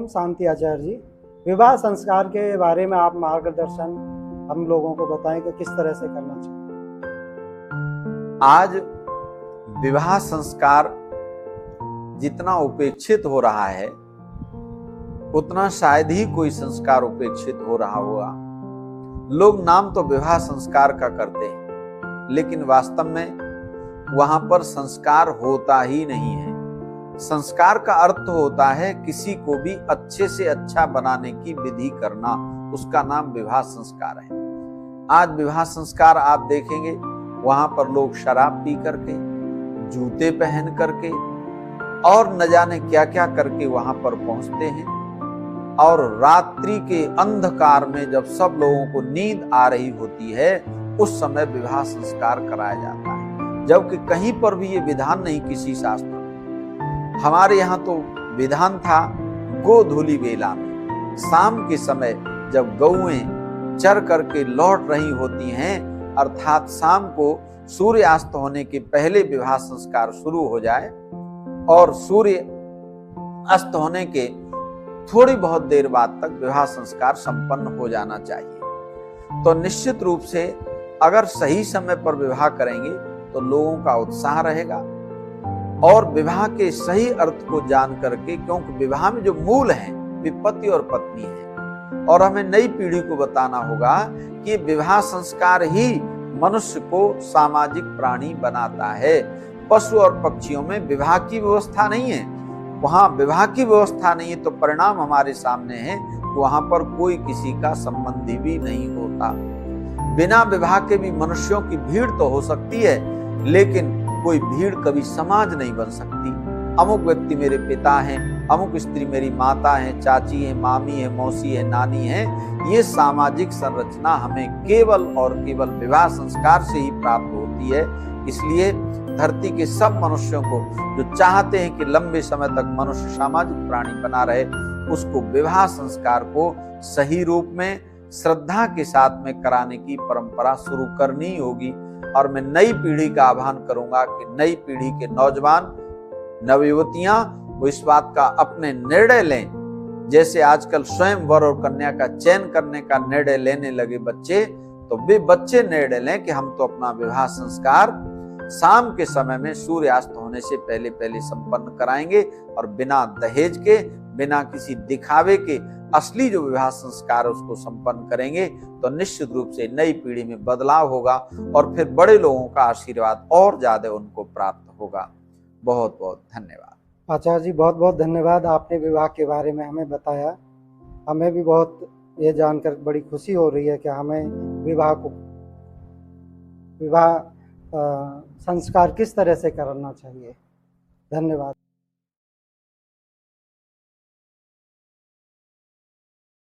ओम शांति आचार्य जी। विवाह संस्कार के बारे में आप मार्गदर्शन हम लोगों को बताएं कि किस तरह से करना चाहिए। आज विवाह संस्कार जितना उपेक्षित हो रहा है उतना शायद ही कोई संस्कार उपेक्षित हो रहा होगा। लोग नाम तो विवाह संस्कार का करते हैं, लेकिन वास्तव में वहां पर संस्कार होता ही नहीं है। संस्कार का अर्थ होता है किसी को भी अच्छे से अच्छा बनाने की विधि करना, उसका नाम विवाह संस्कार है। आज विवाह संस्कार आप देखेंगे वहां पर लोग शराब पी करके, जूते पहन करके और न जाने क्या क्या करके वहां पर पहुंचते हैं, और रात्रि के अंधकार में जब सब लोगों को नींद आ रही होती है उस समय विवाह संस्कार कराया जाता है, जबकि कहीं पर भी ये विधान नहीं किसी शास्त्र में। हमारे यहाँ तो विधान था गोधूलि बेला में, शाम के समय जब गौएं चर करके लौट रही होती हैं, अर्थात शाम को सूर्यास्त होने के पहले विवाह संस्कार शुरू हो जाए और सूर्य अस्त होने के थोड़ी बहुत देर बाद तक विवाह संस्कार संपन्न हो जाना चाहिए। तो निश्चित रूप से अगर सही समय पर विवाह करेंगे तो लोगों का उत्साह रहेगा और विवाह के सही अर्थ को जान करके, क्योंकि विवाह में जो मूल है वे पति और पत्नी है, और हमें नई पीढ़ी को बताना होगा कि विवाह संस्कार ही मनुष्य को सामाजिक प्राणी बनाता है। पशु और पक्षियों में विवाह की व्यवस्था नहीं है, वहां विवाह की व्यवस्था नहीं है तो परिणाम हमारे सामने है, वहां पर कोई किसी का संबंधी भी नहीं होता। बिना विवाह के भी मनुष्यों की भीड़ तो हो सकती है, लेकिन कोई भीड़ कभी समाज नहीं बन सकती। अमुक व्यक्ति मेरे पिता हैं, अमुक स्त्री मेरी माता है, चाची है, मामी है, मौसी है, नानी है। ये सामाजिक संरचना हमें केवल और केवल विवाह संस्कार से ही प्राप्त होती है। इसलिए धरती के सब मनुष्यों को जो चाहते हैं कि लंबे समय तक मनुष्य सामाजिक प्राणी बना रहे, उसको विवाह संस्कार को सही रूप में श्रद्धा के साथ में कराने की परंपरा शुरू करनी होगी। और मैं नई पीढ़ी का आह्वान करूंगा कि नई पीढ़ी के नौजवान, नवयुवतियां वो इस बात का अपने निर्णय लें। जैसे आजकल स्वयं वर और कन्या का चयन करने का निर्णय लेने लगे बच्चे, तो वे बच्चे निर्णय लें कि हम तो अपना विवाह संस्कार शाम के समय में सूर्यास्त होने से पहले पहले संपन्न कराएंगे, और बिना दहेज के, बिना किसी दिखावे के असली जो विवाह संस्कार है उसको संपन्न करेंगे, तो निश्चित रूप से नई पीढ़ी में बदलाव होगा और फिर बड़े लोगों का आशीर्वाद और ज्यादा उनको प्राप्त होगा। बहुत बहुत धन्यवाद। आचार्य जी, बहुत बहुत धन्यवाद। आपने विवाह के बारे में हमें बताया। हमें भी बहुत ये जानकर बड़ी खुशी हो रही है कि हमें विवाह संस्कार किस तरह से करना चाहिए। धन्यवाद।